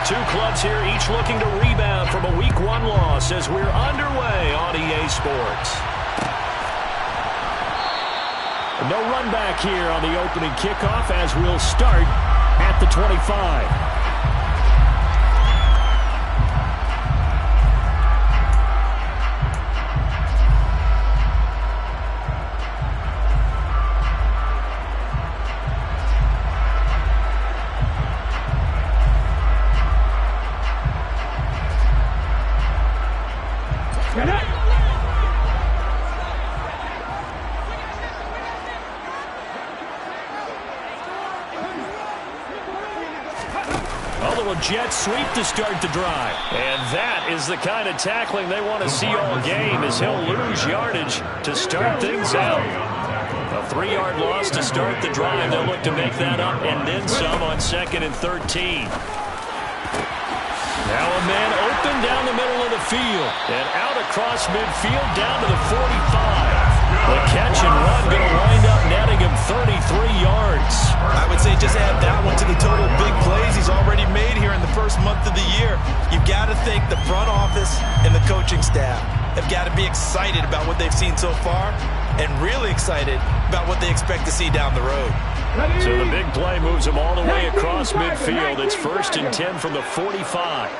two clubs here each looking to rebound from a Week 1 loss as we're underway on EA Sports. No run back here on the opening kickoff as we'll start at the 25. Jet sweep to start the drive. And that is the kind of tackling they want to see all game as he'll lose yardage to start things out. A 3-yard loss to start the drive. They'll look to make that up and then some on 2nd and 13. Now a man open down the middle of the field and out across midfield down to the 45. The catch and run going to wind up netting him 33 yards. I would say just add that one to the total big plays he's already made here in the first month of the year. You've got to think the front office and the coaching staff have got to be excited about what they've seen so far and really excited about what they expect to see down the road. So the big play moves him all the way across midfield. It's 1st and 10 from the 45.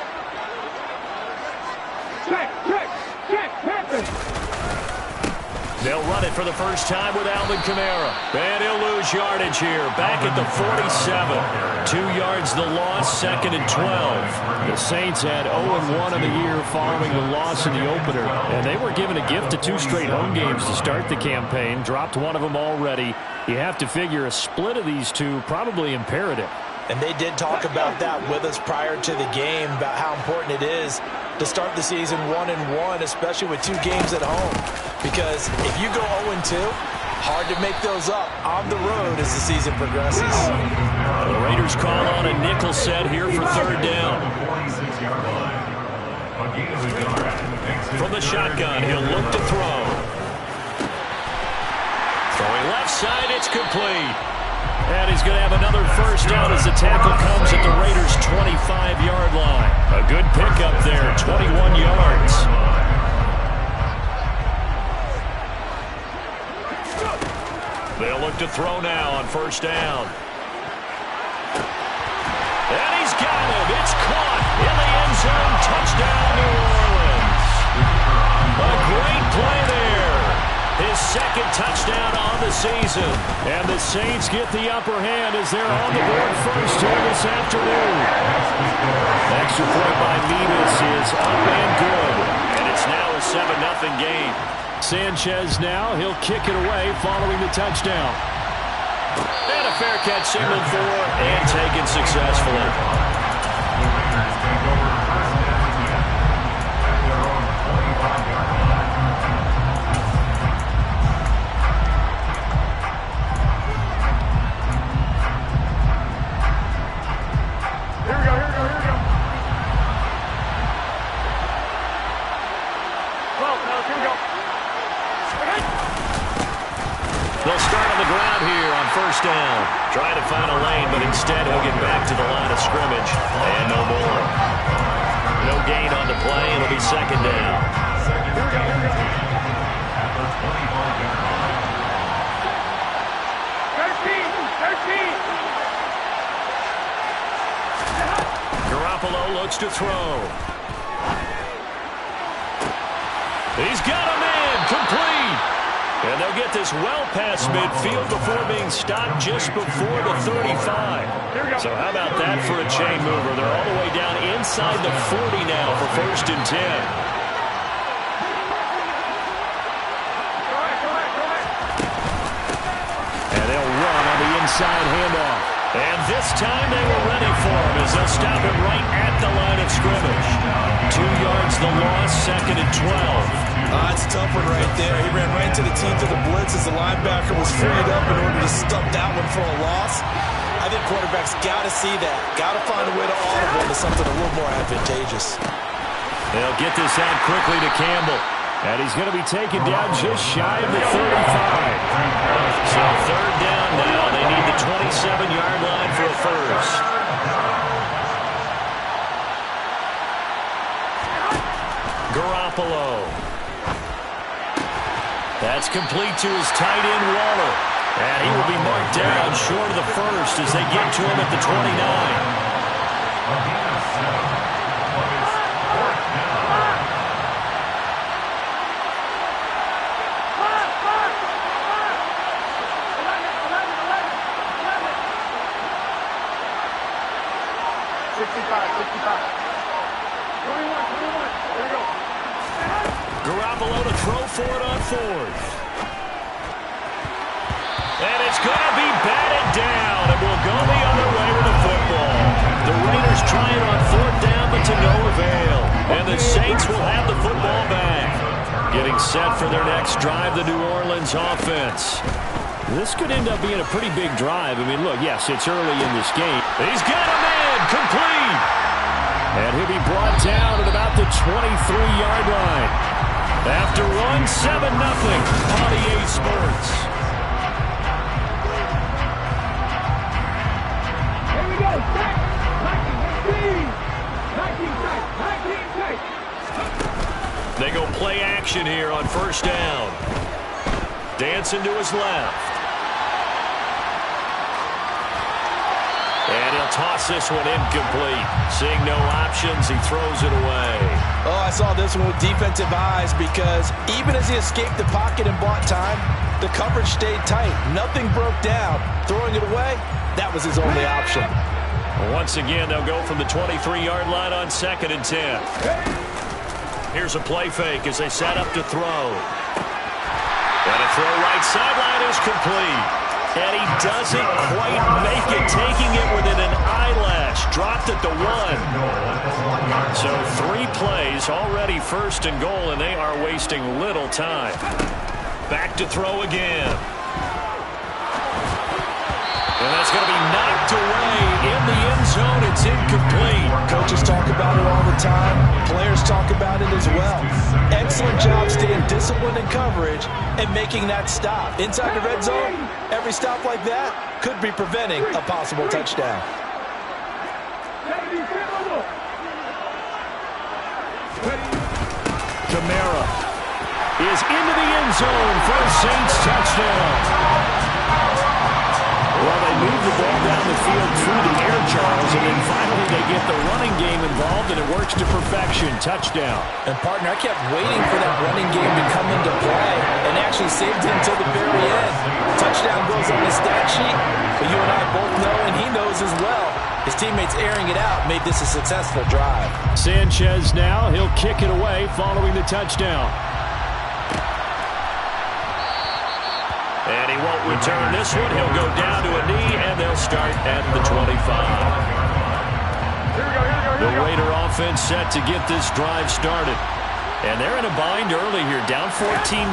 They'll run it for the first time with Alvin Kamara. And he'll lose yardage here. Back at the 47. 2 yards the loss, 2nd and 12. The Saints had 0-1 in the year following the loss in the opener. And they were given a gift of 2 straight home games to start the campaign. Dropped one of them already. You have to figure a split of these two probably imperative. And they did talk about that with us prior to the game, about how important it is to start the season 1-1, especially with 2 games at home. Because if you go 0-2, hard to make those up on the road as the season progresses. The Raiders call on a nickel set here for 3rd down. From the shotgun, he'll look to throw. Throwing left side, it's complete. And he's going to have another first down as the tackle comes at the Raiders' 25-yard line. A good pickup there, 21 yards. They'll look to throw now on 1st down. And he's got him. It's caught in the end zone. Touchdown, New Orleans. A great play there. His 2nd touchdown on the season. And the Saints get the upper hand as they're on the board first here this afternoon. Extra point by Mevis is up and good. And it's now a 7-0 game. Sanchez now, he'll kick it away following the touchdown. And a fair catch signaled for and taken successfully. They'll start on the ground here on 1st down. Trying to find a lane, but instead he'll get back to the line of scrimmage. And no more. No gain on the play. It'll be 2nd down. Garoppolo looks to throw. He's got a man. Complete. And they'll get this well past midfield before being stopped just before the 35. So how about that for a chain mover? They're all the way down inside the 40 now for 1st and 10. And they'll run on the inside handoff. And this time they were ready for him as they'll stop him right at the line of scrimmage. 2 yards the loss, 2nd and 12. It's a tough one right there. He ran right to the teeth of the blitz as the linebacker was freed up in order to stuff that one for a loss. I think quarterbacks got to see that. Got to find a way to audible into something a little more advantageous. They'll get this out quickly to Campbell. And he's going to be taken down just shy of the 35. So 3rd down now. They need the 27-yard line for a first. That's complete to his tight end, Waller. And he will be marked down short of the first as they get to him at the 29. Garoppolo to throw for it on fourth. And it's going to be batted down, and we'll go the other way with the football. The Raiders trying on fourth down, but to no avail. And the Saints will have the football back. Getting set for their next drive, the New Orleans offense. This could end up being a pretty big drive. I mean, look, yes, it's early in this game. He's got a man, complete. And he'll be brought down at about the 23-yard line. After one, 7-0 on EA Sports. Here we go. They go play action here on first down. Dancing to his left. And he'll toss this one incomplete. Seeing no options, he throws it away. Oh, I saw this one with defensive eyes because even as he escaped the pocket and bought time, the coverage stayed tight. Nothing broke down. Throwing it away, that was his only option. Once again, they'll go from the 23-yard line on 2nd and 10. Here's a play fake as they set up to throw. And a throw right sideline is complete. And he doesn't quite make it, taking it within an eyelash. Dropped at the 1. So 3 plays, already 1st and goal, and they are wasting little time. Back to throw again. And that's going to be knocked away in the end zone. It's incomplete. Coaches talk about it all the time. Players talk about it as well. Excellent job staying disciplined in coverage and making that stop. Inside the red zone, every stop like that could be preventing a possible touchdown. Kamara is into the end zone for a Saints touchdown. Well, they move the ball down the field through the air, Charles, and then finally they get the running game involved, and it works to perfection. Touchdown. And, partner, I kept waiting for that running game to come into play and actually saved it until the very end. Touchdown goes on the stat sheet, but you and I both know, and he knows as well, his teammates airing it out made this a successful drive. Sanchez now, he'll kick it away following the touchdown. And he won't return this one. He'll go down to a knee, and they'll start at the 25. The Raider offense set to get this drive started. And they're in a bind early here, down 14-0.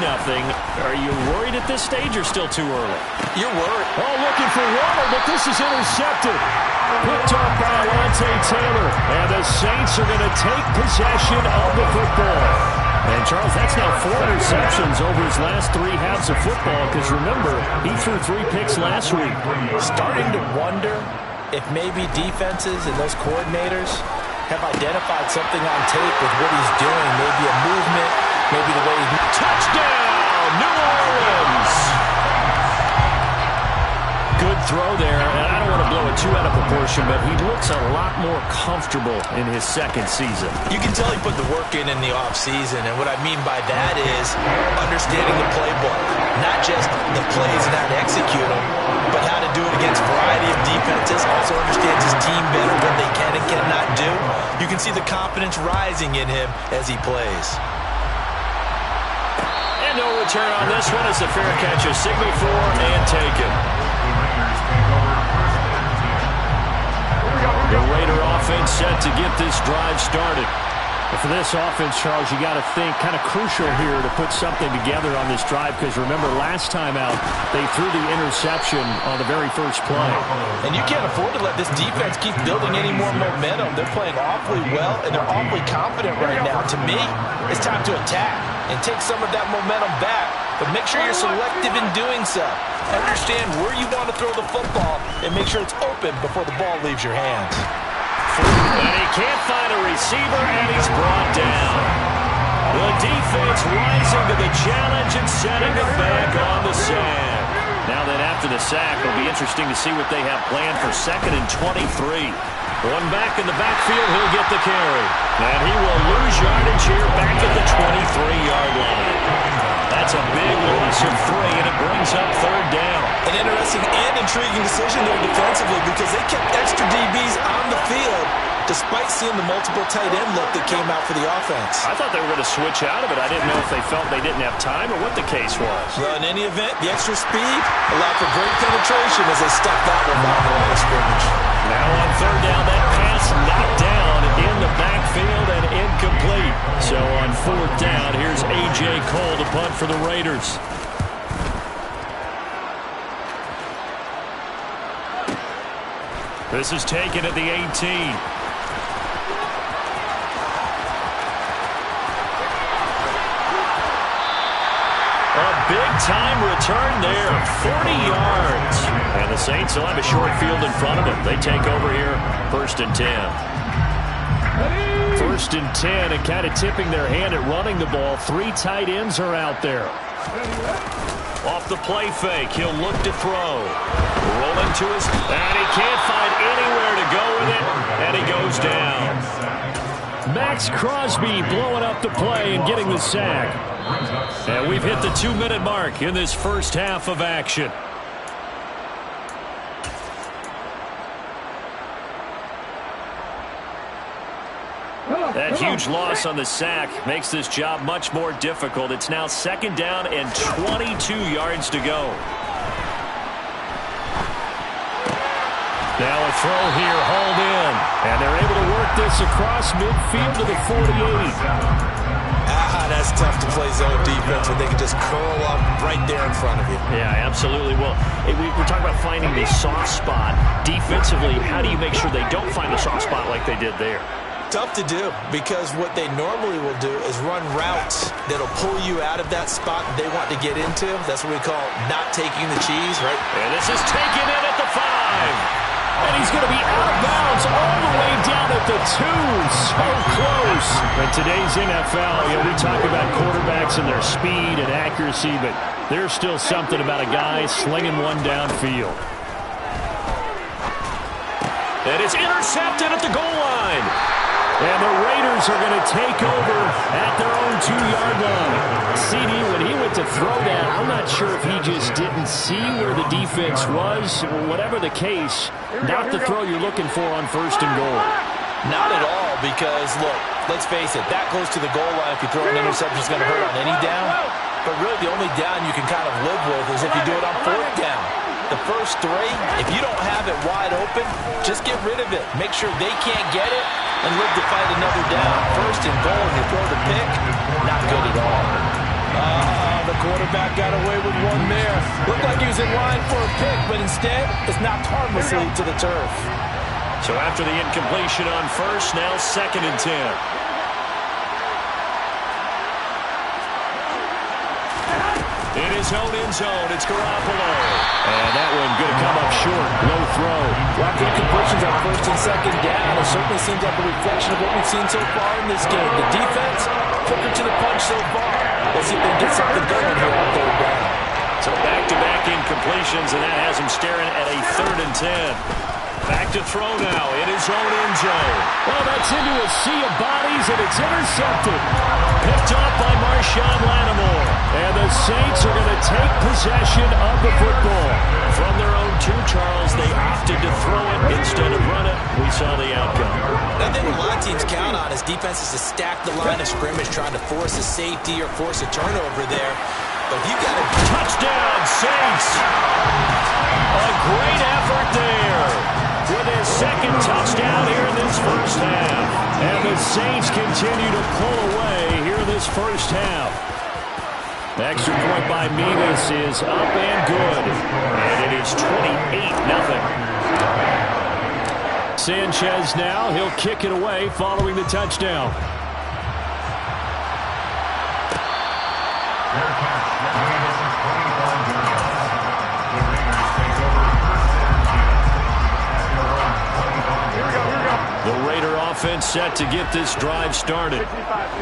Are you worried at this stage or still too early? You're worried. Oh, looking for Waller, but this is intercepted. Picked up by Alontae Taylor. And the Saints are going to take possession of the football. And, Charles, that's now 4 interceptions over his last 3 halves of football because, remember, he threw 3 picks last week. Starting to wonder if maybe defenses and those coordinators have identified something on tape with what he's doing. Maybe a movement, maybe the way he... Touchdown, New Orleans! Good throw there, and I don't want to blow it too out of proportion, but he looks a lot more comfortable in his 2nd season. You can tell he put the work in the offseason, and what I mean by that is understanding the playbook. Not just the plays and how to execute them, but how to do it against a variety of defenses. Also understands his team better, what they can and cannot do. You can see the confidence rising in him as he plays. And no return on this one as the fair catch is signaled for and taken. The Raider offense set to get this drive started. But for this offense, Charles, you got to think kind of crucial here to put something together on this drive because remember last time out they threw the interception on the very first play. And you can't afford to let this defense keep building any more momentum. They're playing awfully well and they're awfully confident right now. To me, it's time to attack and take some of that momentum back. But make sure you're selective in doing so. Understand where you want to throw the football and make sure it's open before the ball leaves your hands. And he can't find a receiver, and he's brought down. The defense rising to the challenge and setting it back on the sand. Now then, after the sack, it'll be interesting to see what they have planned for 2nd and 23. One back in the backfield, he'll get the carry. And he will lose yardage here back at the 23-yard line. That's a big loss of 3, and it brings up 3rd down. An interesting and intriguing decision there defensively because they kept extra DBs on the field despite seeing the multiple tight end look that came out for the offense. I thought they were going to switch out of it. I didn't know if they felt they didn't have time or what the case was. Well, in any event, the extra speed allowed for great penetration as they stuffed that one behind the line of scrimmage. Now on 3rd down, that pass knocked down in the backfield and incomplete. So on 4th down, here's A.J. Cole to punt for the Raiders. This is taken at the 18. Big-time return there, 40 yards. And the Saints will have a short field in front of them. They take over here, 1st and 10. 1st and 10, and kind of tipping their hand at running the ball. 3 tight ends are out there. Off the play fake, he'll look to throw. Rolling to his, and he can't find anywhere to go with it, and he goes down. Max Crosby blowing up the play and getting the sack. And we've hit the 2-minute mark in this first half of action. That huge loss on the sack makes this job much more difficult. It's now 2nd down and 22 yards to go. Now a throw here, hauled in. And they're able to work this across midfield to the 48. That's tough to play zone defense when they can just curl up right there in front of you. Yeah, absolutely. Well, we're talking about finding the soft spot. Defensively, how do you make sure they don't find the soft spot like they did there? Tough to do because what they normally will do is run routes that'll pull you out of that spot they want to get into. That's what we call not taking the cheese, right? And this is taken in at the 5. And he's going to be out of bounds all the way down at the 2. So close. In today's NFL, we talk about quarterbacks and their speed and accuracy, but there's still something about a guy slinging one downfield. And it's intercepted at the goal line. And the Raiders are going to take over at their own 2-yard line. CD, when he went to throw that, I'm not sure if he just didn't see where the defense was. Whatever the case, not the throw you're looking for on 1st and goal. Not at all because, look, let's face it, that goes to the goal line. If you throw an interception, it's going to hurt on any down. But really the only down you can kind of live with is if you do it on 4th down. The first 3, if you don't have it wide open, just get rid of it. Make sure they can't get it and live to fight another down. 1st and goal, and you throw the pick, not good at all. The quarterback got away with one there. Looked like he was in line for a pick, but instead, it's knocked harmlessly to the turf. So after the incompletion on 1st, now 2nd and 10. In his own end zone, it's Garoppolo. And that one going to come up short. No throw. Well, good completions on 1st and 2nd down. It certainly seems like a reflection of what we've seen so far in this game. The defense, quicker to the punch so far. Let's see if they can get something going here on 3rd down. So back-to-back incompletions, and that has him staring at a 3rd and 10. Back to throw now in his own end zone. Well, that's into a sea of bodies, and it's intercepted. Picked off by Marshawn Lattimore. And the Saints are going to take possession of the football. From their own 2, Charles, they opted to throw it instead of run it. We saw the outcome. I think what a lot of teams count on is defenses to stack the line of scrimmage, trying to force a safety or force a turnover there. But you got a touchdown, Saints. A great effort there. With his 2nd touchdown here in this first half. And the Saints continue to pull away here in this first half. Extra point by Mevis is up and good. And it is 28-0. Sanchez now, he'll kick it away following the touchdown. The Raider offense set to get this drive started.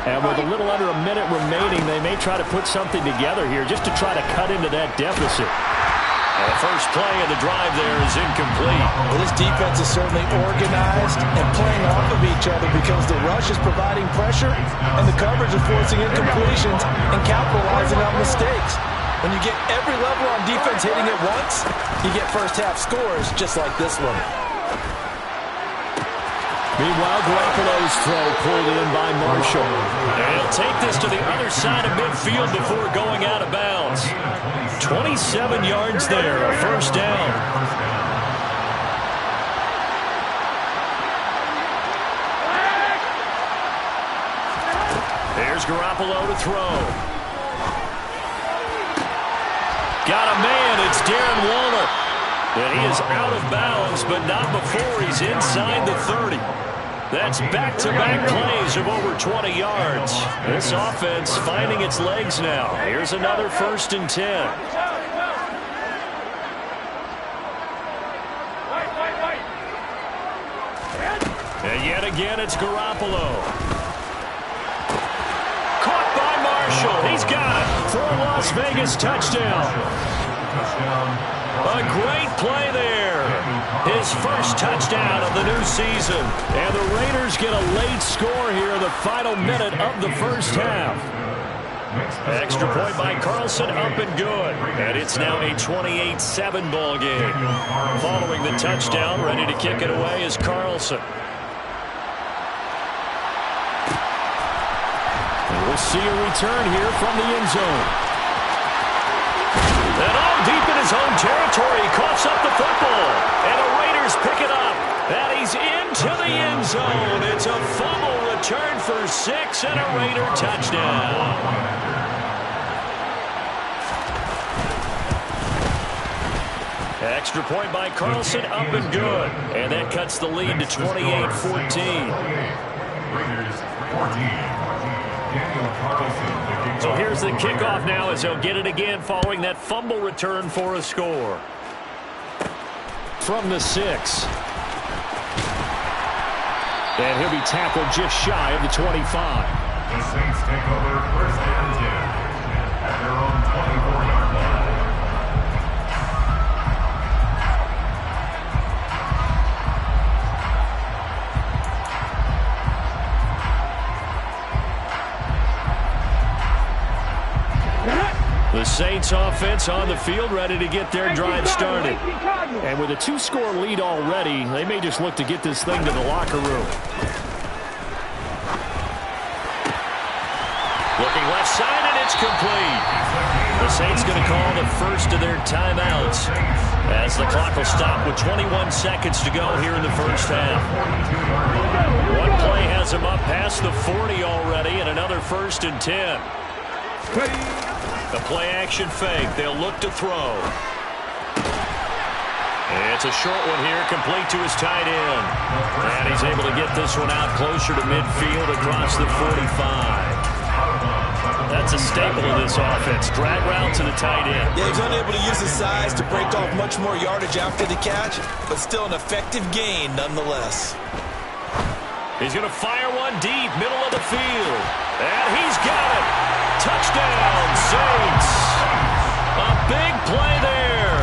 And with a little under a minute remaining, they may try to put something together here just to try to cut into that deficit. And the first play of the drive there is incomplete. Well, this defense is certainly organized and playing off of each other because the rush is providing pressure and the coverage is forcing incompletions and capitalizing on mistakes. When you get every level on defense hitting at once, you get first-half scores just like this one. Meanwhile, Garoppolo's throw pulled in by Marshall. And he'll take this to the other side of midfield before going out of bounds. 27 yards there, a first down. There's Garoppolo to throw. Got a man, it's Darren Waller. And he is out of bounds, but not before he's inside the 30. That's back-to-back plays of over 20 yards. This offense finding its legs now. Here's another 1st and 10. And yet again, it's Garoppolo. Caught by Marshall. He's got it for a Las Vegas touchdown. A great play there. His first touchdown of the new season. And the Raiders get a late score here in the final minute of the first half. Extra point by Carlson, up and good. And it's now a 28-7 ball game. Following the touchdown, ready to kick it away is Carlson. And we'll see a return here from the end zone. And all deep in his own territory, he coughs up the football. And the Raiders pick it up. And he's into the end zone. It's a fumble return for 6 and a Raider touchdown. Extra point by Carlson, up and good. And that cuts the lead to 28-14. Raiders 14. So here's the kickoff now as they'll get it again following that fumble return for a score. From the 6. And he'll be tackled just shy of the 25. The Saints take over 1st and 10 at their own 24-yard line. The Saints offense on the field ready to get their drive started. And with a 2-score lead already, they may just look to get this thing to the locker room. Looking left side, and it's complete. The Saints going to call the first of their timeouts as the clock will stop with 21 seconds to go here in the first half. One play has them up past the 40 already, and another 1st and 10. The play-action fake. They'll look to throw. It's a short one here, complete to his tight end. And he's able to get this one out closer to midfield across the 45. That's a staple of this offense. Drag route to the tight end. Yeah, he's unable to use his size to break off much more yardage after the catch, but still an effective gain nonetheless. He's going to fire one deep, middle of the field. And he's got it. Touchdown, Saints. A big play there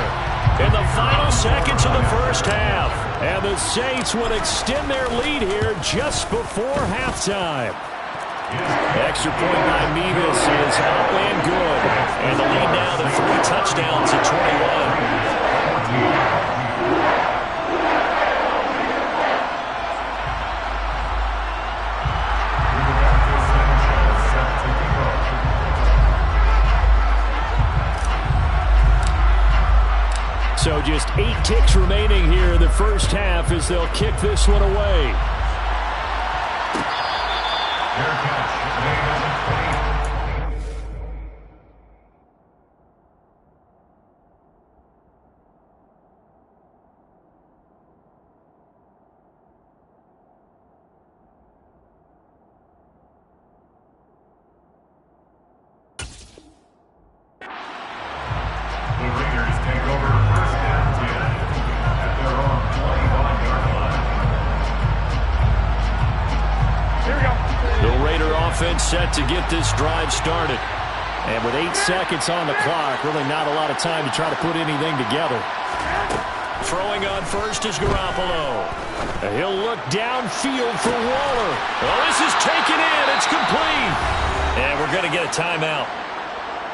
in the final seconds of the first half. And the Saints would extend their lead here just before halftime. Extra point by Mevis is up and good. And the lead now to 3 touchdowns at 21. So just 8 ticks remaining here in the first half as they'll kick this one away. Fair catch. Made at the 20. The Raiders take over 1st and 10 at their own 25-yard line. offense set to get this drive started. And with 8 seconds on the clock, really not a lot of time to try to put anything together. Throwing on first is Garoppolo. He'll look downfield for Waller. Oh, this is taken in. It's complete. And we're going to get a timeout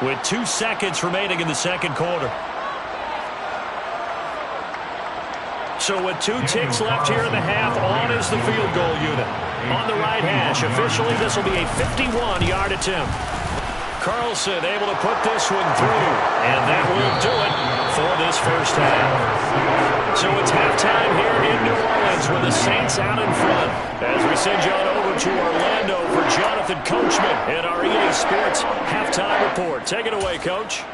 with 2 seconds remaining in the second quarter. So with 2 ticks left here in the half, on is the field goal unit. On the right hash, officially this will be a 51-yard attempt. Carlson able to put this one through, and that will do it for this first half. So it's halftime here in New Orleans with the Saints out in front. As we send you on over to Orlando for Jonathan Coachman in our EA Sports halftime report. Take it away, Coach.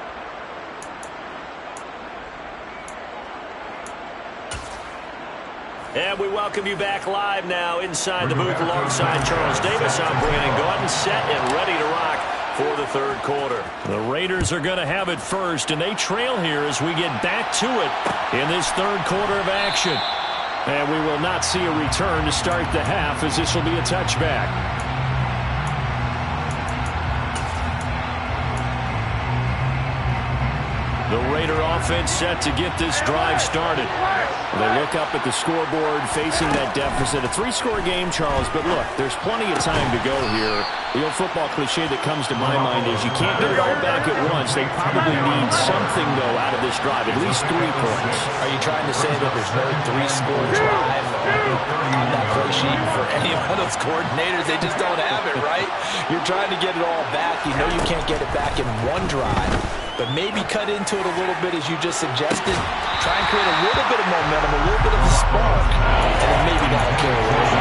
And we welcome you back live now inside the booth alongside Charles Davis. I'm Brandon Gaudin, set and ready to rock for the third quarter. The Raiders are going to have it first, and they trail here as we get back to it in this third quarter of action. And we will not see a return to start the half, as this will be a touchback. The Raider offense set to get this drive started. They look up at the scoreboard facing that deficit. A 3-score game, Charles, but look, there's plenty of time to go here. The old football cliche that comes to my mind is you can't get it all back at once. They probably need something, though, out of this drive, at least 3 points. Are you trying to say that there's no 3-score drive on that play sheet for any one of those coordinators? They just don't have it, right? You're trying to get it all back. You know you can't get it back in one drive. But maybe cut into it a little bit, as you just suggested. Try and create a little bit of momentum, a little bit of a spark, and then maybe that'll carry over.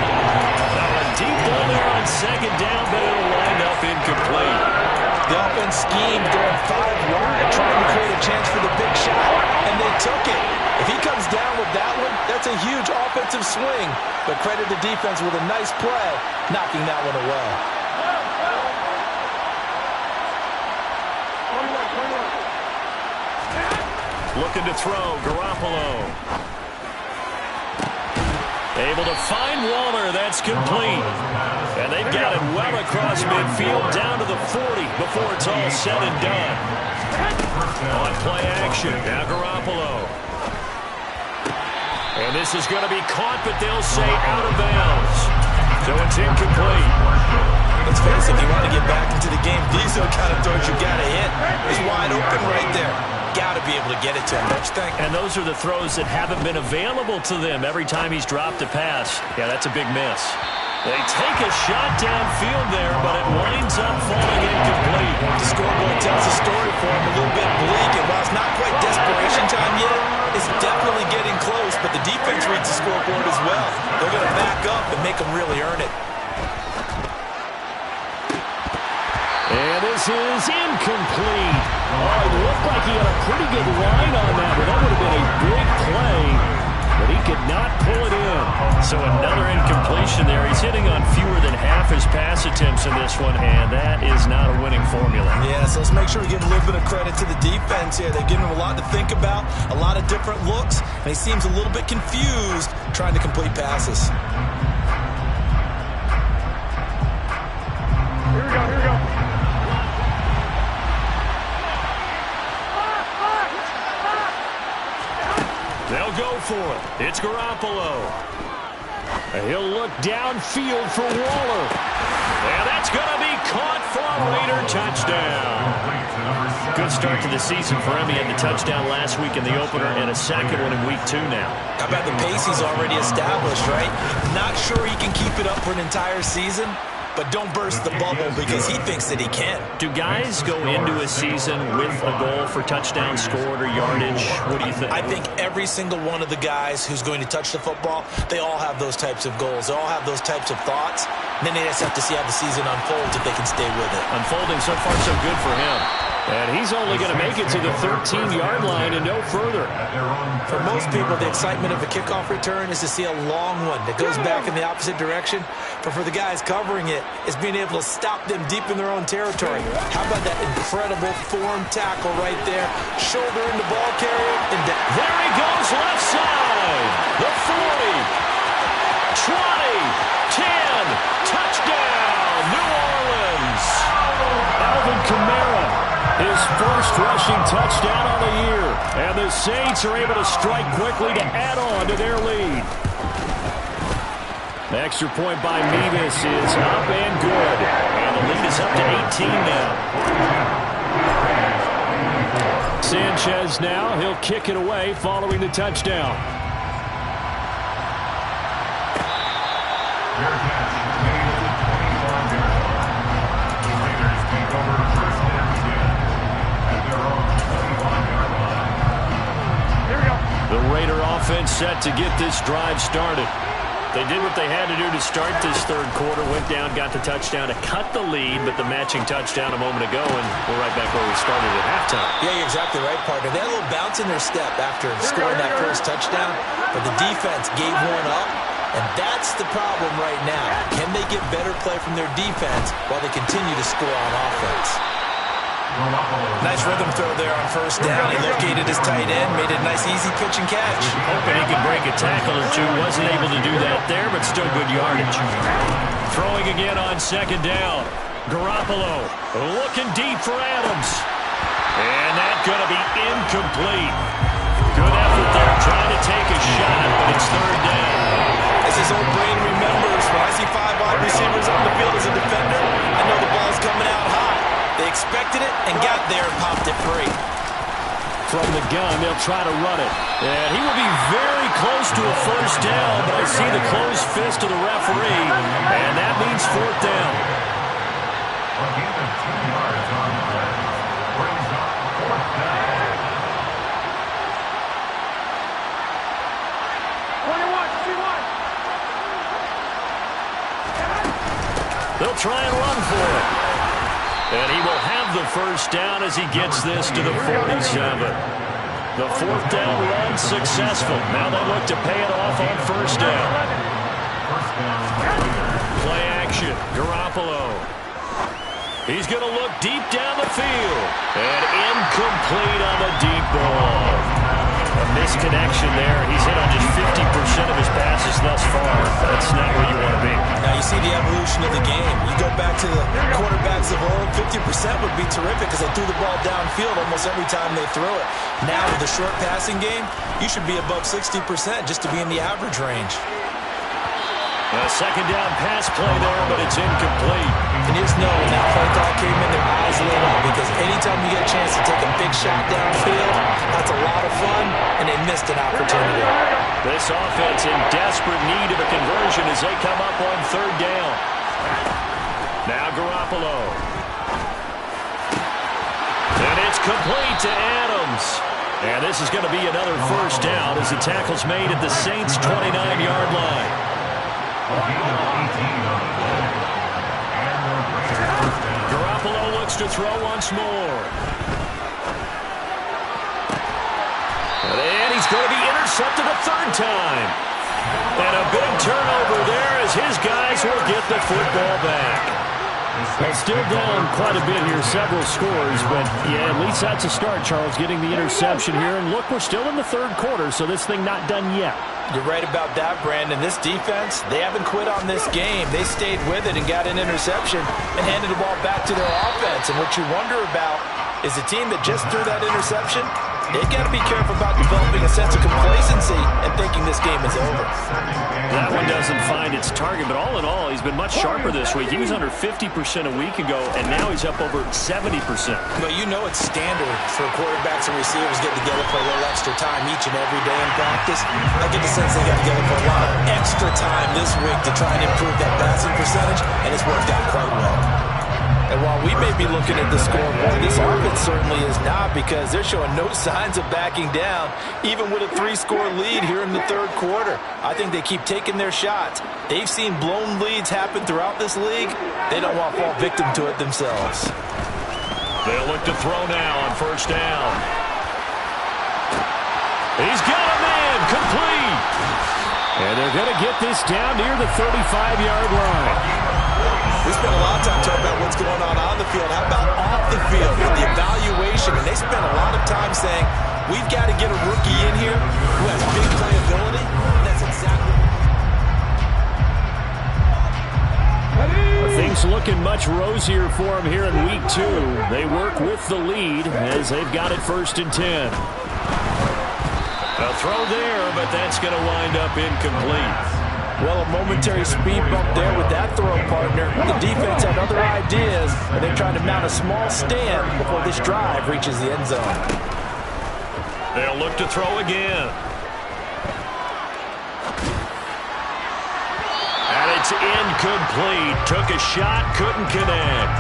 Now a deep ball there on second down, but it'll wind up incomplete. The offense schemed going 5 wide, trying to create a chance for the big shot, and they took it. If he comes down with that one, that's a huge offensive swing. But credit the defense with a nice play, knocking that one away. Looking to throw, Garoppolo. Able to find Waller, that's complete. And they've got it well across midfield, down to the 40 before it's all said and done. On play action, now Garoppolo. And this is going to be caught, but they'll say out of bounds. So it's incomplete. Let's face it, if you want to get back into the game, these are the kind of throws you got to hit. It's wide open right there. Got to be able to get it to him, don't you think? And those are the throws that haven't been available to them every time he's dropped a pass. Yeah, that's a big miss. They take a shot downfield there, but it winds up falling incomplete. The scoreboard tells a story for him, a little bit bleak, and while it's not quite desperation time yet, it's definitely getting close, but the defense reads the scoreboard as well. They're going to back up and make him really earn it. And this is incomplete. Oh, it looked like he had a pretty good line on that, but that would have been a big play. But he could not pull it in. So another incompletion there. He's hitting on fewer than half his pass attempts in this one, and that is not a winning formula. Yeah, so let's make sure we give a little bit of credit to the defense here. They've given him a lot to think about, a lot of different looks, and he seems a little bit confused trying to complete passes. Here we go. They'll go for it. It's Garoppolo. He'll look downfield for Waller. And that's going to be caught for a Raider touchdown. Good start to the season for him. He had the touchdown last week in the opener and a second one in week 2 now. How about the pace he's already established, right? Not sure he can keep it up for an entire season, but don't burst the bubble because he thinks that he can. Do guys go into a season with a goal for touchdown scored or yardage? What do you think? I think every single one of the guys who's going to touch the football, they all have those types of goals. They all have those types of thoughts. And then they just have to see how the season unfolds if they can stay with it. Unfolding so far so good for him. And he's only going to make it to the 13-yard line and no further. For most people, the excitement of a kickoff return is to see a long one that goes back in the opposite direction. But for the guys covering it, it's being able to stop them deep in their own territory. How about that incredible form tackle right there? Shoulder into ball carrier and down. There he goes, left side. The 40, 20, 10, touchdown, New Orleans. rushing touchdown on the year. And the Saints are able to strike quickly to add on to their lead. The extra point by Mevis is up and good. And the lead is up to 18 now. Sanchez now, he'll kick it away following the touchdown. Their catch made at the 25-yard line. The Raiders take over first and 10 at their own 25-yard line. Here we go. The Raider offense set to get this drive started. They did what they had to do to start this third quarter, went down, got the touchdown to cut the lead, but the matching touchdown a moment ago, and we're right back where we started at halftime. Yeah, you're exactly right, partner. They had a little bounce in their step after scoring that first touchdown, but the defense gave one up, and that's the problem right now. Can they get better play from their defense while they continue to score on offense? Nice rhythm throw there on first down. He located his tight end, made it a nice, easy pitch and catch. Hoping he could break a tackle or two. Wasn't able to do that there, but still good yardage. Throwing again on second down. Garoppolo looking deep for Adams. And that's going to be incomplete. Good effort there, trying to take a shot, but it's third down. As his old brain remembers, when I see 5 wide receivers on the field as a defender, I know the ball's coming out high. They expected it and got there and popped it free. From the gun, they'll try to run it. And he will be very close to a first down, but I see the closed fist of the referee, and that means fourth down. A gain of 2 yards on the play brings up fourth down. 21. They'll try and run for it. And he will have the first down as he gets this to the 47. The fourth down run successful. Now they look to pay it off on first down. Play action. Garoppolo. He's going to look deep down the field. And incomplete on the deep ball. A misconnection there. He's hit on just 50% of his passes thus far. That's not where you want to be. Now you see the evolution of the game. You go back to the quarterbacks of old, 50% would be terrific because they threw the ball downfield almost every time they threw it. Now with the short passing game, you should be above 60% just to be in the average range. A second down pass play there, but it's incomplete. And you just know when that play call came in, their eyes lit up because anytime you get a chance to take a big shot downfield, that's a lot of fun, and they missed an opportunity. This offense in desperate need of a conversion as they come up on third down. Now Garoppolo. And it's complete to Adams. And this is going to be another first down as the tackle's made at the Saints' 29-yard line. Garoppolo looks to throw once more. And he's going to be intercepted a third time. And a big turnover there as his guys will get the football back. Well, still down quite a bit here, several scores, but yeah, at least that's a start, Charles, getting the interception here. And look, we're still in the third quarter, so this thing not done yet. You're right about that, Brandon. This defense, they haven't quit on this game. They stayed with it and got an interception and handed the ball back to their offense. And what you wonder about is the team that just threw that interception, they've got to be careful about developing a sense of complacency and thinking this game is over. That one doesn't find its target, but all in all, he's been much sharper this week. He was under 50% a week ago, and now he's up over 70%. But you know it's standard for quarterbacks and receivers get together for a little extra time each and every day in practice. I get the sense they got together for a lot of extra time this week to try and improve that passing percentage, and it's worked out quite well. And while we may be looking at the scoreboard, this offense certainly is not because they're showing no signs of backing down, even with a 3-score lead here in the third quarter. I think they keep taking their shots. They've seen blown leads happen throughout this league. They don't want to fall victim to it themselves. They'll look to throw now on first down. He's got a man, complete. And they're going to get this down near the 35-yard line. We spent a lot of time talking about what's going on the field. How about off the field with the evaluation? And they spent a lot of time saying, we've got to get a rookie in here who has big playability. And that's exactly Things look looking much rosier for him here in week 2. They work with the lead as they've got it 1st and 10. A throw there, but that's going to wind up incomplete. Well, a momentary speed bump there with that throw, partner. The defense had other ideas, and they're trying to mount a small stand before this drive reaches the end zone. They'll look to throw again. And it's incomplete. Took a shot, couldn't connect.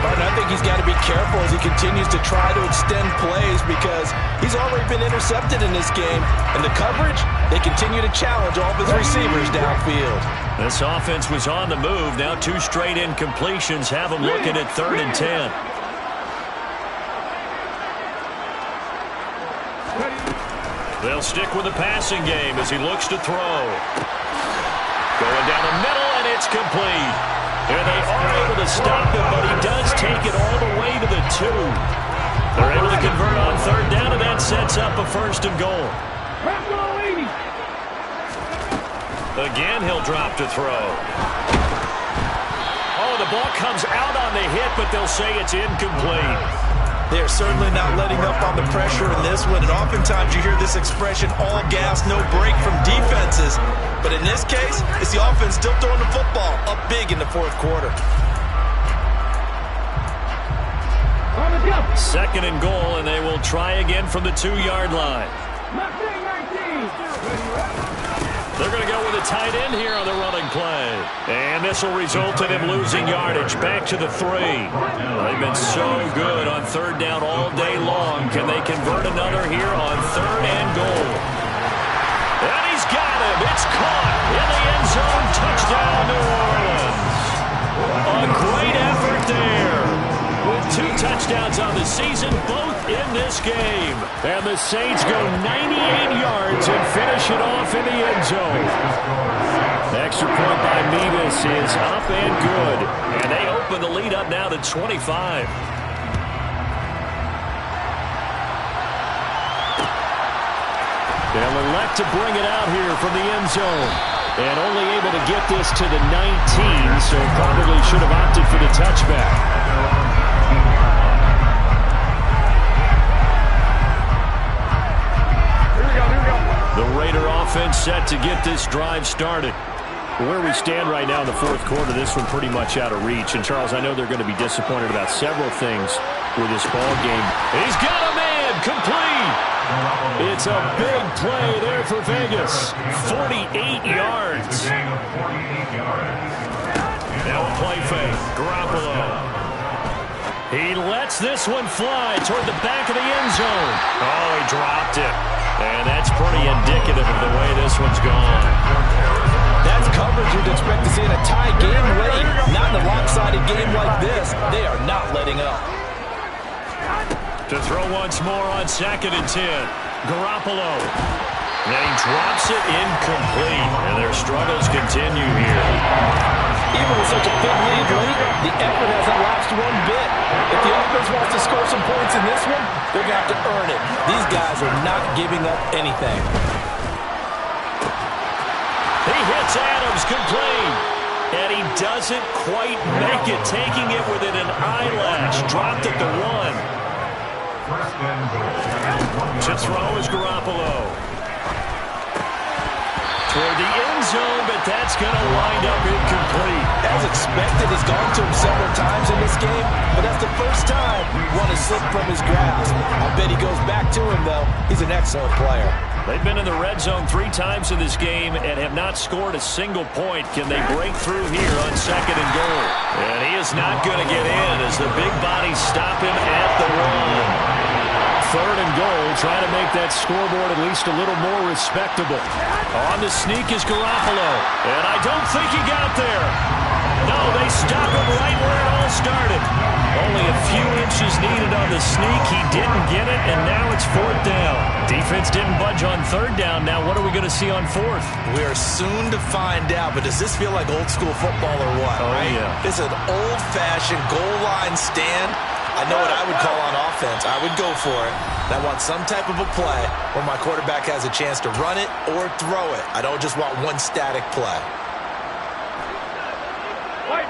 Partner, I think he's got to be careful as he continues to try to extend plays because he's already been intercepted in this game. And the coverage, they continue to challenge all of his receivers downfield. This offense was on the move. Now 2 straight incompletions have them looking at 3rd and 10. They'll stick with the passing game as he looks to throw. Going down the middle, and it's complete. And they are able to stop him, but he does take it all the way to the 2. They're able to convert on 3rd down, and that sets up a 1st and goal. Again, he'll drop to throw. Oh, the ball comes out on the hit, but they'll say it's incomplete. They're certainly not letting up on the pressure in this one, and oftentimes you hear this expression, all gas, no break from defenses. But in this case, it's the offense still throwing the football up big in the 4th quarter. 2nd and goal, and they will try again from the 2-yard line. They're going to go with a tight end here on the running play. And this will result in him losing yardage back to the 3. They've been so good on 3rd down all day long. Can they convert another here on 3rd and goal? And he's got him. It's caught in the end zone. Touchdown, New Orleans. A great effort there. With 2 touchdowns on the season, both in this game. And the Saints go 98 yards and finish it off in the end zone. The extra point by Mevis is up and good. And they open the lead up now to 25. They'll elect to bring it out here from the end zone. And only able to get this to the 19, so probably should have opted for the touchback. The Raider offense set to get this drive started. Where we stand right now in the 4th quarter, this one pretty much out of reach. And, Charles, I know they're going to be disappointed about several things with this ball game. He's got a man complete. It's a big play there for Vegas. 48 yards. Now a play fake. Garoppolo. He lets this one fly toward the back of the end zone. Oh, he dropped it. And that's pretty indicative of the way this one's gone. That's coverage you'd expect to see in a tie game late. Not in a lopsided game like this. They are not letting up. To throw once more on 2nd and 10. Garoppolo. And he drops it incomplete. And their struggles continue here. Even with such a big lead late, the effort hasn't lapsed one bit. If the offense wants to score some points in this one, they're going to have to earn it. These guys are not giving up anything. He hits Adams complete. And he doesn't quite make it, taking it within an eyelash. Dropped at the 1. To throw is Garoppolo. Toward the end zone, but that's going to wind up incomplete. As expected, he's gone to him several times in this game, but that's the first time one has slipped from his grasp. I bet he goes back to him, though. He's an excellent player. They've been in the red zone 3 times in this game and have not scored a single point. Can they break through here on 2nd and goal? And he is not going to get in as the big bodies stop him at the 1. 3rd and goal, trying to make that scoreboard at least a little more respectable. On the sneak is Garoppolo. And I don't think he got there. No, they stop him right where it all started. Only a few inches needed on the sneak. He didn't get it, and now it's 4th down. Defense didn't budge on 3rd down. Now what are we going to see on 4th? We are soon to find out, but does this feel like old school football or what? Oh, right? yeah. This is an old-fashioned goal line stand. I know what I would call on offense. I would go for it. I want some type of a play where my quarterback has a chance to run it or throw it. I don't just want one static play. Wait.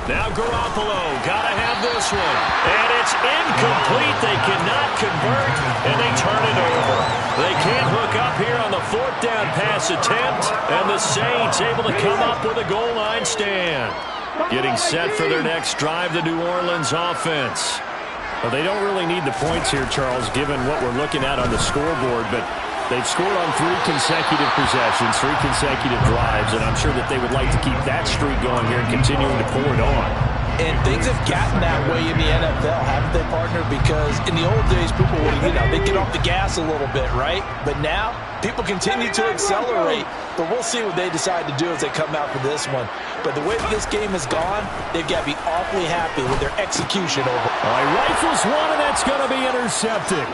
Now Garoppolo, gotta have this one. And it's incomplete. They cannot convert, and they turn it over. They can't hook up here on the 4th down pass attempt, and the Saints able to come up with a goal line stand. Getting set for their next drive, the New Orleans offense. Well, they don't really need the points here, Charles, given what we're looking at on the scoreboard, but they've scored on 3 consecutive possessions, 3 consecutive drives, and I'm sure that they would like to keep that streak going here and continuing to pour it on. And things have gotten that way in the NFL, haven't they, partner? Because in the old days, people would, they get off the gas a little bit, right? But now, people continue to accelerate. But we'll see what they decide to do as they come out for this one. But the way that this game has gone, they've got to be awfully happy with their execution over. All right, rifles one, and that's going to be intercepted.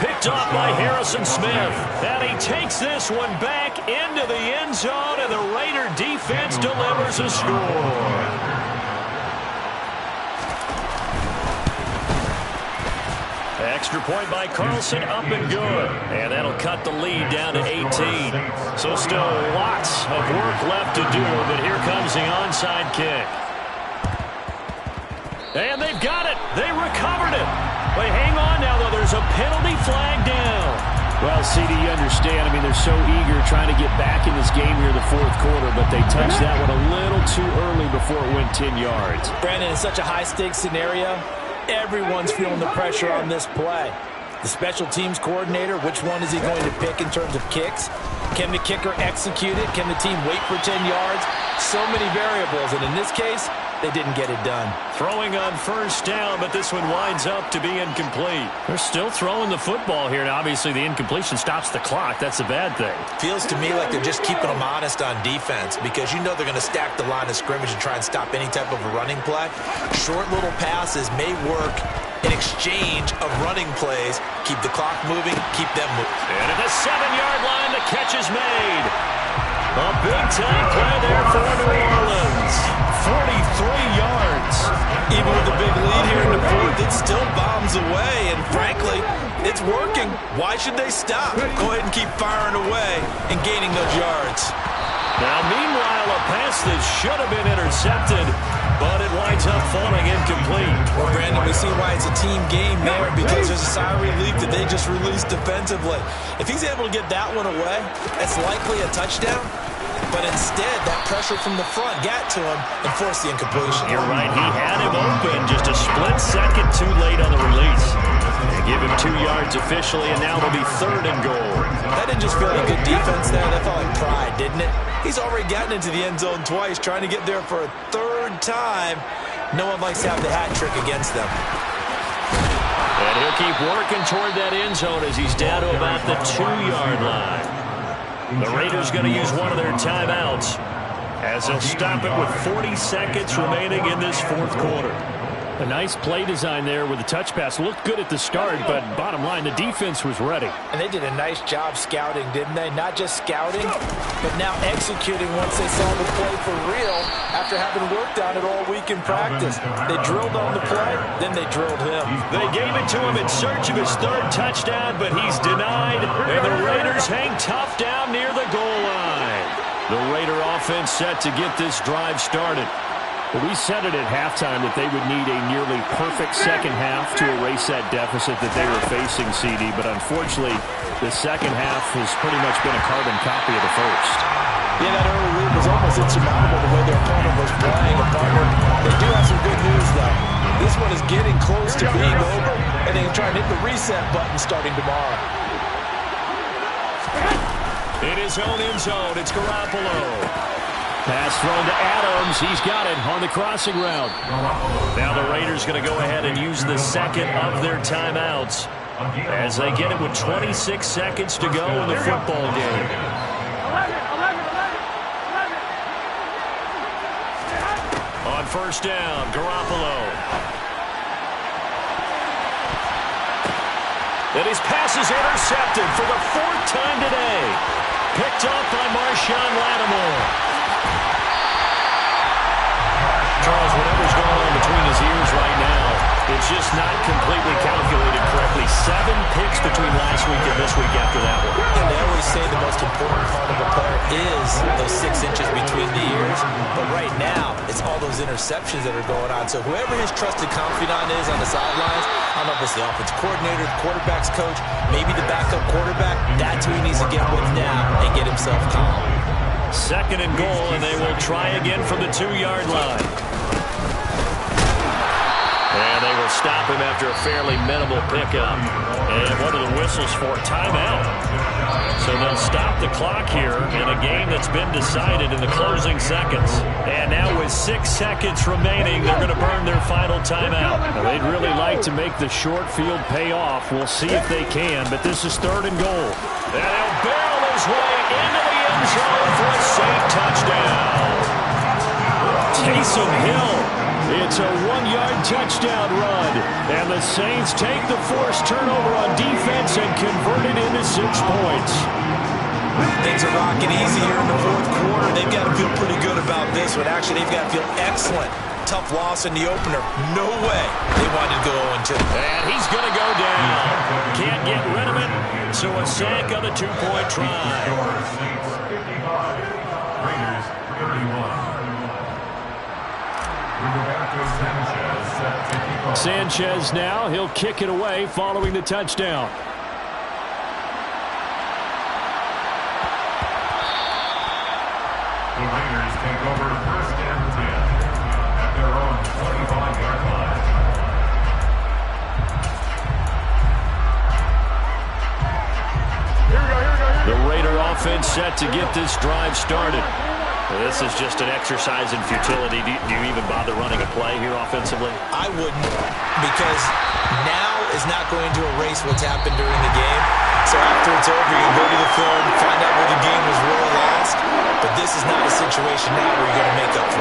Picked off by Harrison Smith. And he takes this one back into the end zone, and the Raider defense delivers a score. Extra point by Carlson, up and good. And that'll cut the lead down to 18. So still lots of work left to do, but here comes the onside kick. And they've got it. They recovered it. But hang on now, though. There's a penalty flag down. Well, CD, you understand. I mean, they're so eager trying to get back in this game here in the 4th quarter, but they touched that one a little too early before it went 10 yards. Brandon, in such a high-stakes scenario, everyone's feeling the pressure on this play. The special teams coordinator, which one is he going to pick in terms of kicks? Can the kicker execute it? Can the team wait for 10 yards? So many variables, and in this case, they didn't get it done. Throwing on 1st down, but this one winds up to be incomplete. They're still throwing the football here, and obviously the incompletion stops the clock. That's a bad thing. Feels to me like they're just keeping them honest on defense because you know they're going to stack the line of scrimmage and try and stop any type of a running play. Short little passes may work in exchange of running plays. Keep the clock moving, keep them moving. And at the 7-yard line, the catch is made. A big-time play there for New Orleans. 43 yards. Even with the big lead here in the 4th, it still bombs away, and frankly, it's working. Why should they stop? Go ahead and keep firing away and gaining those yards. Now, meanwhile, a pass that should have been intercepted, but it winds up falling incomplete. Well, Brandon, we see why it's a team game there because there's a sigh of relief that they just released defensively. If he's able to get that one away, that's likely a touchdown. But instead, that pressure from the front got to him and forced the incompletion. You're right. He had him open just a split second too late on the release. They give him 2 yards officially, and now it'll be 3rd and goal. That didn't just feel like good defense there. That felt like pride, didn't it? He's already gotten into the end zone twice, trying to get there for a 3rd time. No one likes to have the hat trick against them. And he'll keep working toward that end zone as he's down to about the 2-yard line. The Raiders going to use one of their timeouts as they'll stop it with 40 seconds remaining in this 4th quarter. A nice play design there with the touch pass. Looked good at the start, but bottom line, the defense was ready. And they did a nice job scouting, didn't they? Not just scouting, but now executing once they saw the play for real after having worked on it all week in practice. They drilled on the play, then they drilled him. They gave it to him in search of his 3rd touchdown, but he's denied, and the Raiders hang tough down near the goal line. The Raider offense set to get this drive started. Well, we said it at halftime that they would need a nearly perfect second half to erase that deficit that they were facing, CD. But unfortunately, the second half has pretty much been a carbon copy of the first. Yeah, that early lead was almost insurmountable the way their opponent was playing. A partner. They do have some good news, though. This one is getting close to being over, and they can try and hit the reset button starting tomorrow. In his own end zone, it's Garoppolo. Pass thrown to Adams. He's got it on the crossing route. Now the Raiders going to go ahead and use the second of their timeouts as they get it with 26 seconds to go in the football game. On 1st down, Garoppolo. And his pass is intercepted for the 4th time today. Picked off by Marshawn Lattimore. Charles, whatever's going on between his ears right now, it's just not completely calculated correctly. 7 picks between last week and this week after that one. And they always say the most important part of a player is those 6 inches between the ears. But right now, it's all those interceptions that are going on. So whoever his trusted confidant is on the sidelines, I don't know if it's the offensive coordinator, the quarterback's coach, maybe the backup quarterback, that's who he needs to get with now and get himself calm. 2nd and goal, and they will try again from the 2-yard line. And they will stop him after a fairly minimal pickup. And what are the whistles for? Timeout. So they'll stop the clock here in a game that's been decided in the closing seconds. And now with 6 seconds remaining, they're going to burn their final timeout. Now, they'd really like to make the short field pay off. We'll see if they can, but this is 3rd and goal. And he'll barrel his way into the end zone for a safe touchdown. Taysom Hill. It's a 1-yard touchdown run. And the Saints take the forced turnover on defense and convert it into 6 points. Things are rocking easy here in the 4th quarter. They've got to feel pretty good about this one. Actually, they've got to feel excellent. Tough loss in the opener. No way they wanted to go 0-2. And he's going to go down. Can't get rid of it. So a sack on the 2-point try. Saints 55, Raiders 31. Sanchez now, he'll kick it away following the touchdown. The Raiders take over 1st and 10 at their own 25-yard line. The Raider offense set to get this drive started. This is just an exercise in futility. Do you even bother running a play here offensively? I wouldn't, because now is not going to erase what's happened during the game. So after it's over, you go to the film, find out where the game was really lost. But this is not a situation now where you're going to make up for it.